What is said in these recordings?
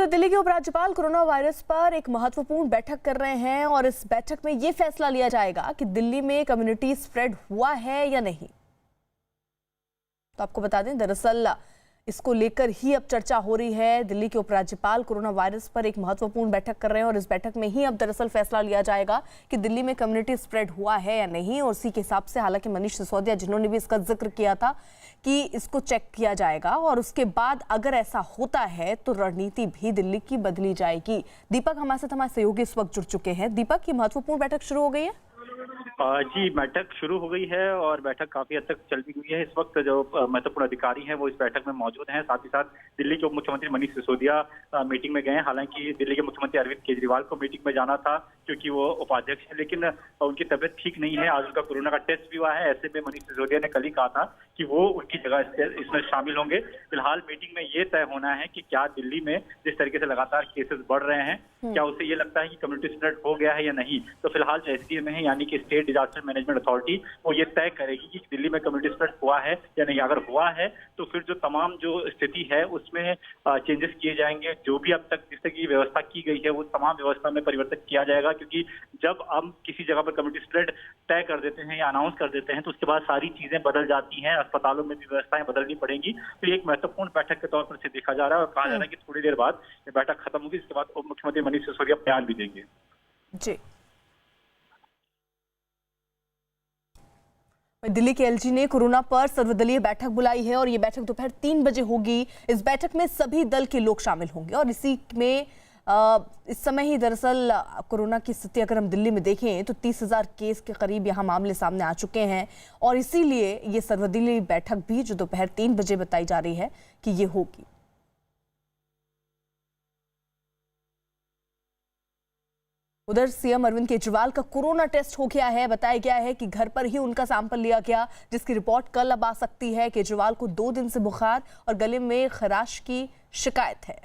उधर दिल्ली के उपराज्यपाल कोरोना वायरस पर एक महत्वपूर्ण बैठक कर रहे हैं और इस बैठक में ये फैसला लिया जाएगा कि दिल्ली में कम्युनिटी स्प्रेड हुआ है या नहीं। तो आपको बता दें, दरअसल इसको लेकर ही अब चर्चा हो रही है। दिल्ली के उपराज्यपाल कोरोना वायरस पर एक महत्वपूर्ण बैठक कर रहे हैं और इस बैठक में ही अब दरअसल फैसला लिया जाएगा कि दिल्ली में कम्युनिटी स्प्रेड हुआ है या नहीं। और इसी के हिसाब से हालांकि मनीष सिसोदिया, जिन्होंने भी इसका जिक्र किया था कि इसको चेक किया जाएगा और उसके बाद अगर ऐसा होता है तो रणनीति भी दिल्ली की बदली जाएगी। दीपक हमारे साथ, हमारे सहयोगी इस वक्त जुड़ चुके हैं। दीपक, ये महत्वपूर्ण बैठक शुरू हो गई है? जी, बैठक शुरू हो गई है और बैठक काफी हद तक चल भी हुई है। इस वक्त जो महत्वपूर्ण अधिकारी हैं वो इस बैठक में मौजूद हैं। साथ ही साथ दिल्ली के उप मुख्यमंत्री मनीष सिसोदिया मीटिंग में गए हैं। हालांकि दिल्ली के मुख्यमंत्री अरविंद केजरीवाल को मीटिंग में जाना था क्योंकि वो उपाध्यक्ष है, लेकिन उनकी तबीयत ठीक नहीं है। आज उनका कोरोना का टेस्ट भी हुआ है। ऐसे में मनीष सिसोदिया ने कल ही कहा था कि वो उनकी जगह इसमें शामिल होंगे। फिलहाल मीटिंग में ये तय होना है कि क्या दिल्ली में जिस तरीके से लगातार केसेस बढ़ रहे हैं, क्या उसे ये लगता है कि कम्युनिटी स्प्रेड हो गया है या नहीं। तो फिलहाल जो एसडीएम है यानी कि स्टेट डिजास्टर मैनेजमेंट अथॉरिटी, वो ये तय करेगी कि दिल्ली में कम्युनिटी स्प्रेड हुआ है या नहीं। अगर हुआ है तो फिर जो तमाम जो स्थिति है उसमें चेंजेस किए जाएंगे। जो भी अब तक जिस तरह की व्यवस्था की गई है वो तमाम व्यवस्था में परिवर्तन किया जाएगा, क्योंकि जब हम किसी जगह पर कम्युनिटी स्प्रेड तय कर देते हैं या अनाउंस कर देते हैं तो उसके बाद सारी चीजें बदल जाती हैं। अस्पतालों में भी व्यवस्थाएं बदलनी पड़ेंगी। तो एक महत्वपूर्ण बैठक के तौर पर इसे देखा जा रहा है और कहा जा रहा है कि थोड़ी देर बाद ये बैठक खत्म होगी। इसके बाद उप मुख्यमंत्री मनीष सिसोदिया बयान भी देंगे। जी, दिल्ली के एलजी ने कोरोना पर सर्वदलीय बैठक बुलाई है और ये बैठक दोपहर 3 बजे होगी। इस बैठक में सभी दल के लोग शामिल होंगे और इसी में इस समय ही दरअसल कोरोना की स्थिति अगर हम दिल्ली में देखें तो 30,000 केस के करीब यहाँ मामले सामने आ चुके हैं और इसीलिए ये सर्वदलीय बैठक भी जो दोपहर 3 बजे बताई जा रही है कि ये होगी। उधर सीएम अरविंद केजरीवाल का कोरोना टेस्ट हो गया है। बताया गया है कि घर पर ही उनका सैंपल लिया गया, जिसकी रिपोर्ट कल अब आ सकती है। केजरीवाल को 2 दिन से बुखार और गले में खराश की शिकायत है।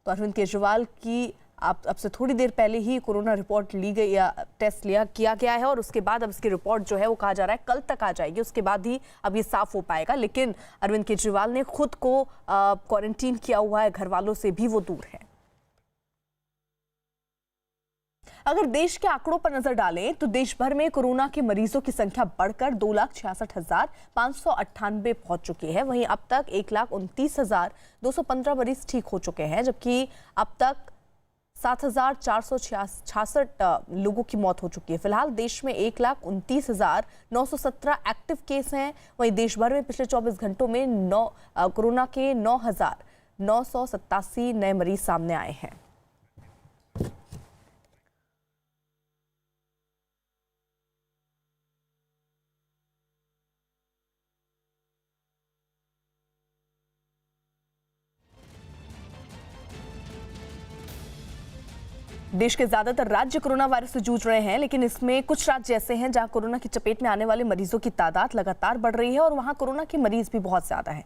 तो अरविंद केजरीवाल की अब से थोड़ी देर पहले ही कोरोना रिपोर्ट ली गई या टेस्ट किया गया है और उसके बाद अब इसकी रिपोर्ट जो है वो कहा जा रहा है कल तक आ जाएगी। उसके बाद ही अब ये साफ हो पाएगा। लेकिन अरविंद केजरीवाल ने खुद को क्वारंटीन किया हुआ है, घर वालों से भी वो दूर है। अगर देश के आंकड़ों पर नजर डालें तो देश भर में कोरोना के मरीजों की संख्या बढ़कर 2,66,598 पहुंच चुकी है। वहीं अब तक 1,29,215 मरीज ठीक हो चुके हैं, जबकि अब तक 7,466 लोगों की मौत हो चुकी है। फिलहाल देश में 1,29,917 एक्टिव केस हैं। वहीं देश भर में पिछले 24 घंटों में कोरोना के 9,987 नए मरीज सामने आए हैं। देश के ज्यादातर राज्य कोरोना वायरस से जूझ रहे हैं, लेकिन इसमें कुछ राज्य ऐसे हैं जहां कोरोना की चपेट में आने वाले मरीजों की तादाद लगातार बढ़ रही है और वहां कोरोना के मरीज भी बहुत ज्यादा हैं।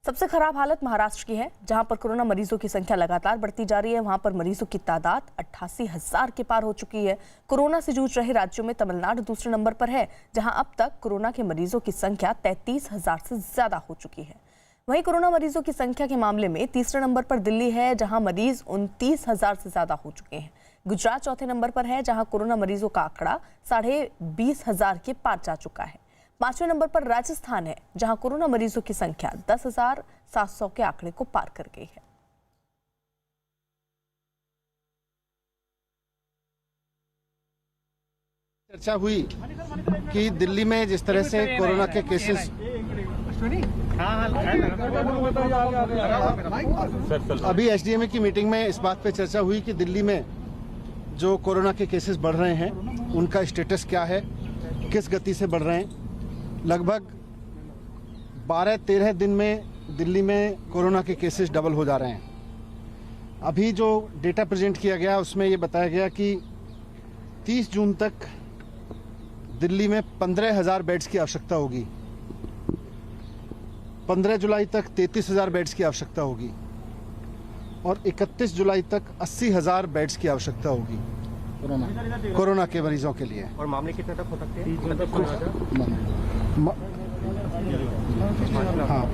सबसे खराब हालत महाराष्ट्र की है, जहां पर कोरोना मरीजों की संख्या लगातार बढ़ती जा रही है। वहां पर मरीजों की तादाद 88,000 के पार हो चुकी है। कोरोना से जूझ रहे राज्यों में तमिलनाडु दूसरे नंबर पर है, जहां अब तक कोरोना के मरीजों की संख्या 33,000 से ज्यादा हो चुकी है। वहीं कोरोना मरीजों की संख्या के मामले में तीसरे नंबर पर दिल्ली है, जहां मरीज 29,000 से ज्यादा हो चुके हैं। गुजरात चौथे नंबर पर है, जहां कोरोना मरीजों का आंकड़ा 20,500 के पार जा चुका है। 5वें नंबर पर राजस्थान है, जहां कोरोना मरीजों की संख्या 10,700 के आंकड़े को पार कर गई है। चर्चा हुई कि दिल्ली में जिस तरह से कोरोना के केसेस अभी एसडीएम की मीटिंग में इस बात पे चर्चा हुई कि दिल्ली में जो कोरोना के केसेस बढ़ रहे हैं उनका स्टेटस क्या है, किस गति से बढ़ रहे हैं। लगभग 12-13 दिन में दिल्ली में कोरोना के केसेस डबल हो जा रहे हैं। अभी जो डेटा प्रेजेंट किया गया उसमें ये बताया गया कि 30 जून तक दिल्ली में 15,000 बेड्स की आवश्यकता होगी। 15 जुलाई तक 33,000 बेड्स की आवश्यकता होगी और 31 जुलाई तक 80,000 बेड्स की आवश्यकता होगी कोरोना के मरीजों के लिए। और मामले कितने तक हो सकते हैं?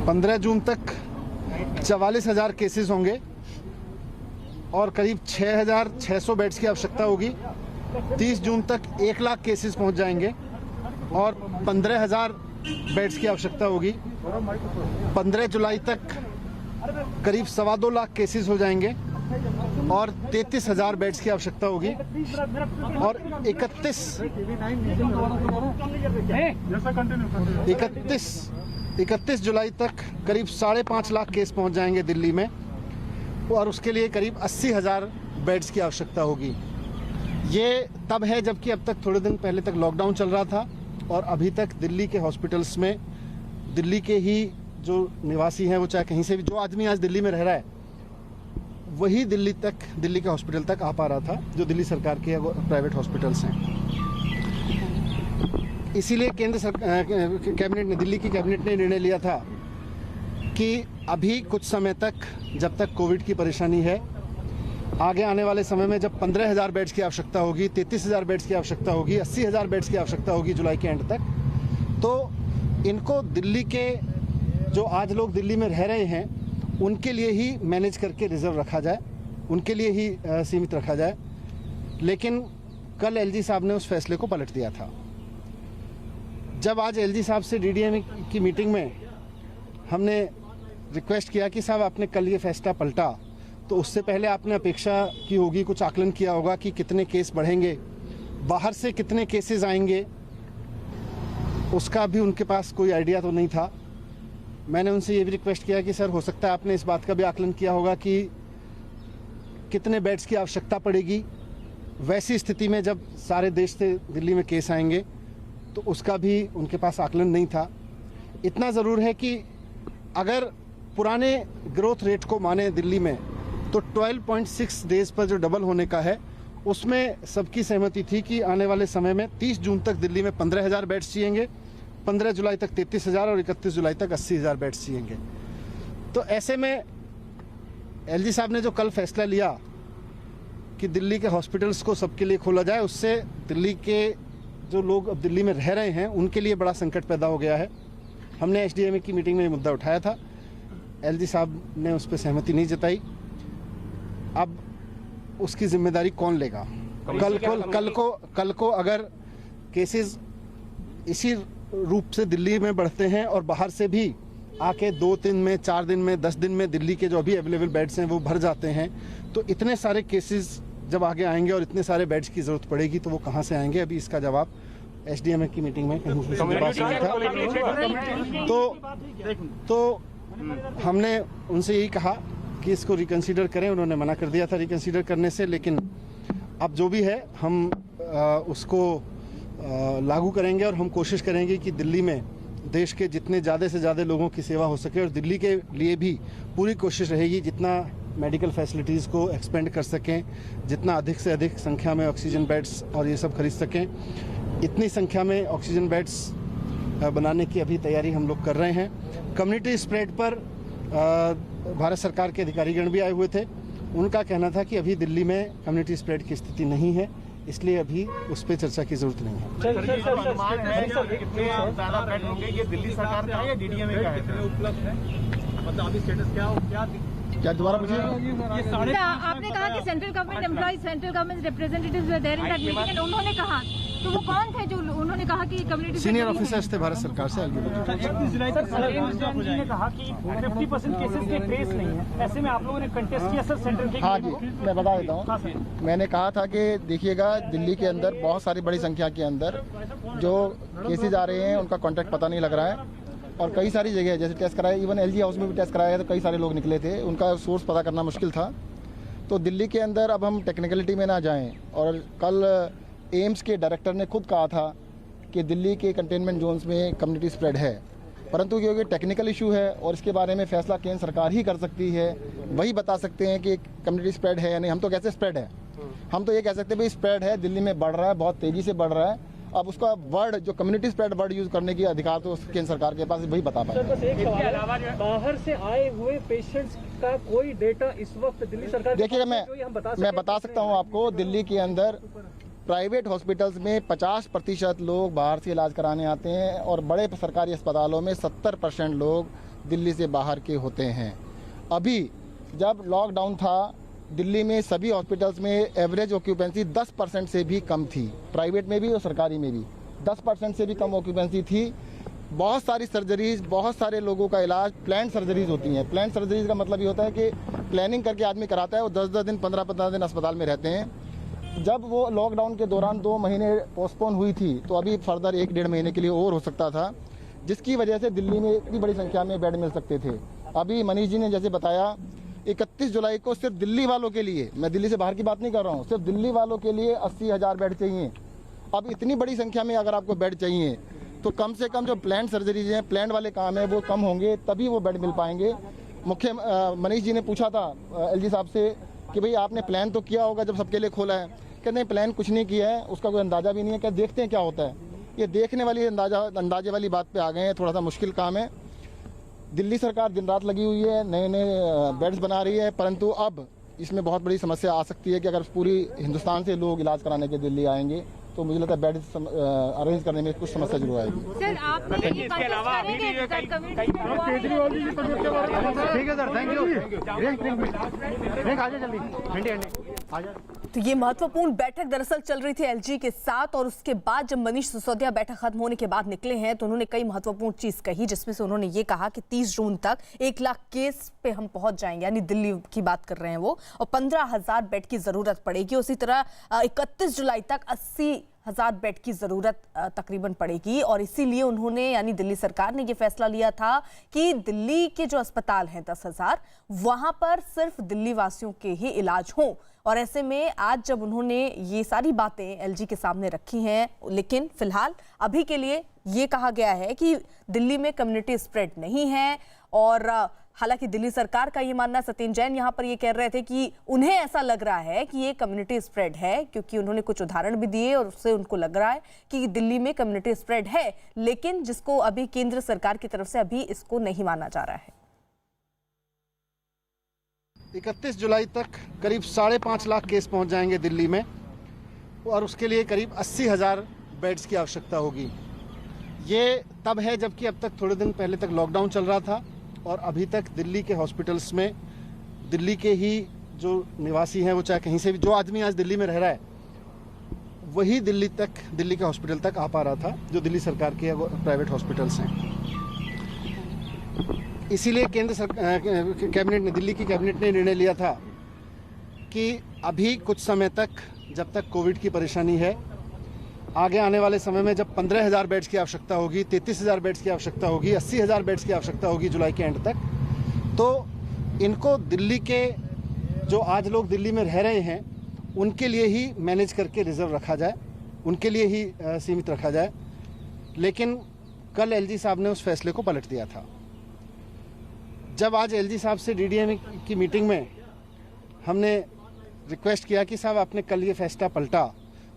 15 जून तक 44,000 केसेस होंगे और करीब 6,600 बेड्स की आवश्यकता होगी। 30 जून तक 1 लाख केसेस पहुंच जाएंगे और 15,000 बेड्स की आवश्यकता होगी। 15 जुलाई तक करीब 2.25 लाख केसेस हो जाएंगे और 33,000 बेड्स की आवश्यकता होगी और 31 जुलाई तक करीब 5.5 लाख केस पहुंच जाएंगे दिल्ली में और उसके लिए करीब 80,000 बेड्स की आवश्यकता होगी। ये तब है जबकि अब तक थोड़े दिन पहले तक लॉकडाउन चल रहा था और अभी तक दिल्ली के हॉस्पिटल्स में दिल्ली के ही जो निवासी हैं, वो चाहे कहीं से भी, जो आदमी आज दिल्ली में रह रहा है वही दिल्ली के हॉस्पिटल तक आ पा रहा था, जो दिल्ली सरकार के प्राइवेट हॉस्पिटल्स हैं। इसीलिए दिल्ली की कैबिनेट ने निर्णय लिया था कि अभी कुछ समय तक, जब तक कोविड की परेशानी है, आगे आने वाले समय में जब 15,000 बेड्स की आवश्यकता होगी, 33,000 बेड्स की आवश्यकता होगी, 80,000 बेड्स की आवश्यकता होगी जुलाई के एंड तक, तो इनको दिल्ली के जो आज लोग दिल्ली में रह रहे हैं उनके लिए ही मैनेज करके रिजर्व रखा जाए, उनके लिए ही सीमित रखा जाए। लेकिन कल एलजी साहब ने उस फैसले को पलट दिया था। जब आज एलजी साहब से डीडीएम की मीटिंग में हमने रिक्वेस्ट किया कि साहब आपने कल ये फैसला पलटा, तो उससे पहले आपने अपेक्षा की होगी, कुछ आकलन किया होगा कि कितने केस बढ़ेंगे, बाहर से कितने केसेस आएंगे, उसका भी उनके पास कोई आइडिया तो नहीं था। मैंने उनसे ये भी रिक्वेस्ट किया कि सर, हो सकता है आपने इस बात का भी आकलन किया होगा कि कितने बेड्स की आवश्यकता पड़ेगी वैसी स्थिति में जब सारे देश से दिल्ली में केस आएंगे, तो उसका भी उनके पास आकलन नहीं था। इतना ज़रूर है कि अगर पुराने ग्रोथ रेट को माने दिल्ली में, तो 12.6 डेज पर जो डबल होने का है, उसमें सबकी सहमति थी कि आने वाले समय में 30 जून तक दिल्ली में 15,000 बेड्स चाहिएंगे, 15 जुलाई तक 33,000 और 31 जुलाई तक 80,000 बेड्स चाहिएंगे। तो ऐसे में एलजी साहब ने जो कल फैसला लिया कि दिल्ली के हॉस्पिटल्स को सबके लिए खोला जाए, उससे दिल्ली के जो लोग अब दिल्ली में रह रहे हैं उनके लिए बड़ा संकट पैदा हो गया है। हमने एसडीएम की मीटिंग में ये मुद्दा उठाया था, एलजी साहब ने उस पर सहमति नहीं जताई। अब उसकी जिम्मेदारी कौन लेगा? कल को अगर केसेस इसी रूप से दिल्ली में बढ़ते हैं और बाहर से भी आके 2 दिन में, 4 दिन में, 10 दिन में दिल्ली के जो अभी अवेलेबल बेड्स हैं वो भर जाते हैं, तो इतने सारे केसेस जब आगे आएंगे और इतने सारे बेड्स की ज़रूरत पड़ेगी तो वो कहाँ से आएंगे? अभी इसका जवाब एसडीएम की मीटिंग में कहीं से बात नहीं था। तो हमने उनसे यही कहा कि इसको रिकंसीडर करें, उन्होंने मना कर दिया था रिकंसीडर करने से। लेकिन अब जो भी है हम उसको लागू करेंगे और हम कोशिश करेंगे कि दिल्ली में देश के जितने ज़्यादा से ज़्यादा लोगों की सेवा हो सके, और दिल्ली के लिए भी पूरी कोशिश रहेगी जितना मेडिकल फैसिलिटीज़ को एक्सपेंड कर सकें, जितना अधिक से अधिक संख्या में ऑक्सीजन बेड्स और ये सब खरीद सकें। इतनी संख्या में ऑक्सीजन बेड्स बनाने की अभी तैयारी हम लोग कर रहे हैं। कम्युनिटी स्प्रेड पर भारत सरकार के अधिकारीगण भी आए हुए थे। उनका कहना था कि अभी दिल्ली में कम्युनिटी स्प्रेड की स्थिति नहीं है, इसलिए अभी उस पर चर्चा की जरूरत नहीं है। क्या दोबारा मुझे आपने कहा कि central government employees, central government representatives were there in that meeting and उन्होंने कहा, तो वो कौन थे जो उन्होंने कहा कि कम्युनिटी सीनियर ऑफिसर्स थे भारत सरकार से। 31 जुलाई तक ने कहा कि 50% केसेस के ट्रेस नहीं है, ऐसे में आप लोगों ने कंटेस्ट किया सर सेंट्रल के? हाँ जी, मैं बता देता हूँ। मैंने कहा था कि देखिएगा, दिल्ली के अंदर बहुत सारी बड़ी संख्या के अंदर जो केसेज आ रहे हैं उनका कॉन्टैक्ट पता नहीं लग रहा है, और कई सारी जगह जैसे टेस्ट कराया, इवन एलजी हाउस में भी टेस्ट कराया गया, तो कई सारे लोग निकले थे, उनका सोर्स पता करना मुश्किल था। तो दिल्ली के अंदर अब हम टेक्निकलिटी में ना जाएं, और कल एम्स के डायरेक्टर ने खुद कहा था कि दिल्ली के कंटेनमेंट जोन्स में कम्युनिटी स्प्रेड है, परंतु क्योंकि टेक्निकल इशू है और इसके बारे में फैसला केंद्र सरकार ही कर सकती है, वही बता सकते हैं कि कम्युनिटी स्प्रेड है या नहीं। हम तो कैसे स्प्रेड है, हम तो ये कह सकते हैं भाई स्प्रेड है, दिल्ली में बढ़ रहा है, बहुत तेज़ी से बढ़ रहा है। अब उसका वर्ड जो कम्युनिटी स्प्रेड वर्ड यूज करने की अधिकार तो केंद्र सरकार के पास वही बता पाए। बाहर से आए हुए पेशेंट्स का कोई डेटा इस वक्त दिल्ली सरकार? देखिएगा, मैं बता सकता हूँ आपको, दिल्ली के अंदर प्राइवेट हॉस्पिटल्स में 50% लोग बाहर से इलाज कराने आते हैं और बड़े सरकारी अस्पतालों में 70% लोग दिल्ली से बाहर के होते हैं। अभी जब लॉकडाउन था दिल्ली में सभी हॉस्पिटल्स में एवरेज ऑक्यूपेंसी 10% से भी कम थी, प्राइवेट में भी और सरकारी में भी 10% से भी कम ऑक्यूपेंसी थी। बहुत सारी सर्जरीज, बहुत सारे लोगों का इलाज प्लान सर्जरीज होती हैं। प्लान सर्जरीज का मतलब ये होता है कि प्लानिंग करके आदमी कराता है और 10-10 दिन 15-15 दिन अस्पताल में रहते हैं। जब वो लॉकडाउन के दौरान 2 महीने पोस्टपोन हुई थी तो अभी फर्दर 1-1.5 महीने के लिए और हो सकता था, जिसकी वजह से दिल्ली में इतनी बड़ी संख्या में बेड मिल सकते थे। अभी मनीष जी ने जैसे बताया 31 जुलाई को सिर्फ दिल्ली वालों के लिए, मैं दिल्ली से बाहर की बात नहीं कर रहा हूँ, सिर्फ दिल्ली वालों के लिए 80,000 बेड चाहिए। अब इतनी बड़ी संख्या में अगर आपको बेड चाहिए तो कम से कम जो प्लान सर्जरीज हैं, प्लान वाले काम है वो कम होंगे, तभी वो बेड मिल पाएंगे। मनीष जी ने पूछा था एलजी साहब से कि भाई आपने प्लान तो किया होगा जब सबके लिए खोला है। कहते हैं प्लान कुछ नहीं किया है, उसका कोई अंदाज़ा भी नहीं है, क्या देखते हैं क्या होता है। ये देखने वाली अंदाजे वाली बात पे आ गए हैं, थोड़ा सा मुश्किल काम है। दिल्ली सरकार दिन रात लगी हुई है, नए नए बेड्स बना रही है, परंतु अब इसमें बहुत बड़ी समस्या आ सकती है कि अगर पूरी हिंदुस्तान से लोग इलाज कराने के दिल्ली आएंगे तो मुझे लगता है बेड अरेंज करने में कुछ समस्या जरूर आएगी। सर आप इसके अलावा अभी भी केजरीवाल जी ठीक है सर, थैंक यू। तो ये महत्वपूर्ण बैठक दरअसल चल रही थी एलजी के साथ, और उसके बाद जब मनीष सिसोदिया बैठक खत्म होने के बाद निकले हैं तो उन्होंने कई महत्वपूर्ण चीज कही, जिसमें से उन्होंने ये कहा कि 30 जून तक 1 लाख केस पे हम पहुंच जाएंगे, यानी दिल्ली की बात कर रहे हैं वो, और 15,000 बेड की जरूरत पड़ेगी। उसी तरह 31 जुलाई तक 80,000 बेड की जरूरत तकरीबन पड़ेगी, और इसीलिए उन्होंने यानी दिल्ली सरकार ने ये फैसला लिया था कि दिल्ली के जो अस्पताल हैं 10,000, वहां पर सिर्फ दिल्ली वासियों के ही इलाज हों। और ऐसे में आज जब उन्होंने ये सारी बातें एलजी के सामने रखी हैं, लेकिन फिलहाल अभी के लिए ये कहा गया है कि दिल्ली में कम्युनिटी स्प्रेड नहीं है। और हालांकि दिल्ली सरकार का ये मानना, सत्येंद्र जैन यहाँ पर ये कह रहे थे कि उन्हें ऐसा लग रहा है कि ये कम्युनिटी स्प्रेड है, क्योंकि उन्होंने कुछ उदाहरण भी दिए और उससे उनको लग रहा है कि दिल्ली में कम्युनिटी स्प्रेड है, लेकिन जिसको अभी केंद्र सरकार की तरफ से अभी इसको नहीं माना जा रहा है। 31 जुलाई तक करीब 5.5 लाख केस पहुंच जाएंगे दिल्ली में, और उसके लिए करीब 80,000 बेड्स की आवश्यकता होगी। ये तब है जबकि अब तक थोड़े दिन पहले तक लॉकडाउन चल रहा था, और अभी तक दिल्ली के हॉस्पिटल्स में दिल्ली के ही जो निवासी हैं, वो चाहे कहीं से भी, जो आदमी आज दिल्ली में रह रहा है वही दिल्ली के हॉस्पिटल तक आ पा रहा था, जो दिल्ली सरकार के प्राइवेट हॉस्पिटल्स हैं। इसीलिए केंद्र सरकार कैबिनेट ने, दिल्ली की कैबिनेट ने निर्णय लिया था कि अभी कुछ समय तक, जब तक कोविड की परेशानी है, आगे आने वाले समय में जब 15,000 बेड्स की आवश्यकता होगी, 33,000 बेड्स की आवश्यकता होगी, 80,000 बेड्स की आवश्यकता होगी जुलाई के एंड तक, तो इनको दिल्ली के जो आज लोग दिल्ली में रह रहे हैं उनके लिए ही मैनेज करके रिजर्व रखा जाए, उनके लिए ही सीमित रखा जाए। लेकिन कल एलजी साहब ने उस फैसले को पलट दिया था। जब आज एलजी साहब से डीडीएम की मीटिंग में हमने रिक्वेस्ट किया कि साहब आपने कल ये फैसला पलटा,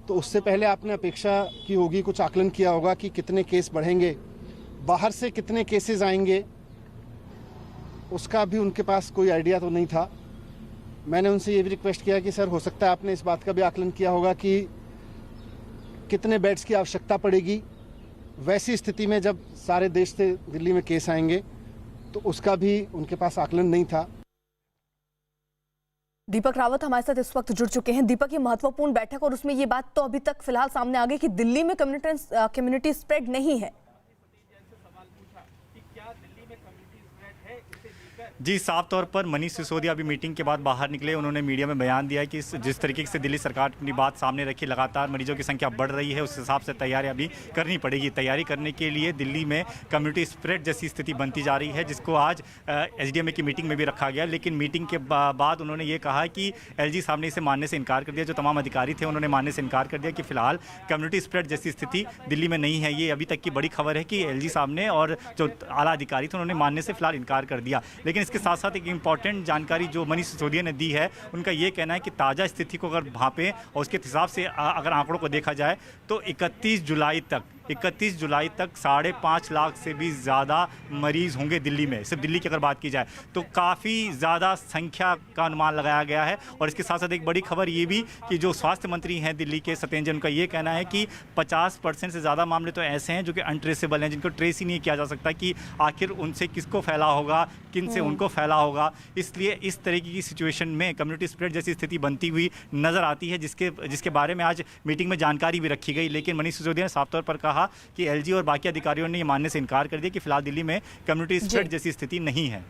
तो उससे पहले आपने अपेक्षा की होगी, कुछ आकलन किया होगा कि कितने केस बढ़ेंगे, बाहर से कितने केसेस आएंगे, उसका भी उनके पास कोई आइडिया तो नहीं था। मैंने उनसे ये भी रिक्वेस्ट किया कि सर हो सकता है आपने इस बात का भी आकलन किया होगा कि कितने बेड्स की आवश्यकता पड़ेगी वैसी स्थिति में जब सारे देश से दिल्ली में केस आएंगे, तो उसका भी उनके पास आकलन नहीं था। दीपक रावत हमारे साथ इस वक्त जुड़ चुके हैं। दीपक, ये महत्वपूर्ण बैठक और उसमें ये बात तो अभी तक फिलहाल सामने आ गई कि दिल्ली में कम्युनिटी स्प्रेड नहीं है। जी, साफ तौर पर मनीष सिसोदिया अभी मीटिंग के बाद बाहर निकले, उन्होंने मीडिया में बयान दिया है कि जिस तरीके से दिल्ली सरकार अपनी बात सामने रखी, लगातार मरीजों की संख्या बढ़ रही है, उस हिसाब से तैयारी अभी करनी पड़ेगी। तैयारी करने के लिए दिल्ली में कम्युनिटी स्प्रेड जैसी स्थिति बनती जा रही है, जिसको आज एसडीएमए की मीटिंग में भी रखा गया। लेकिन मीटिंग के बाद उन्होंने ये कहा कि एलजी साहब ने इसे मानने से इनकार कर दिया, जो तमाम अधिकारी थे उन्होंने मानने से इनकार कर दिया कि फिलहाल कम्युनिटी स्प्रेड जैसी स्थिति दिल्ली में नहीं है। ये अभी तक की बड़ी खबर है कि एलजी साहब ने और जो आला अधिकारी थे उन्होंने मानने से फिलहाल इनकार कर दिया। लेकिन इसके साथ साथ एक इंपॉर्टेंट जानकारी जो मनीष सिसोदिया ने दी है, उनका ये कहना है कि ताज़ा स्थिति को अगर भांपें और उसके हिसाब से अगर आंकड़ों को देखा जाए तो 31 जुलाई तक 31 जुलाई तक 5.5 लाख से भी ज़्यादा मरीज़ होंगे दिल्ली में। सिर्फ दिल्ली की अगर बात की जाए तो काफ़ी ज़्यादा संख्या का अनुमान लगाया गया है। और इसके साथ साथ एक बड़ी खबर ये भी कि जो स्वास्थ्य मंत्री हैं दिल्ली के सत्येंद्र जैन, उनका ये कहना है कि 50% से ज़्यादा मामले तो ऐसे हैं जो कि अनट्रेसेबल हैं, जिनको ट्रेस ही नहीं किया जा सकता कि आखिर उनसे किसको फैला होगा, किन से उनको फैला होगा। इसलिए इस तरीके की सिचुएशन में कम्युनिटी स्प्रेड जैसी स्थिति बनती हुई नज़र आती है, जिसके बारे में आज मीटिंग में जानकारी भी रखी गई। लेकिन मनीष सिसोदिया ने साफ तौर पर कहा कि एलजी और बाकी अधिकारियों ने ये मानने से इनकार कर दिया कि फिलहाल दिल्ली में कम्युनिटी स्प्रेड जैसी स्थिति नहीं है।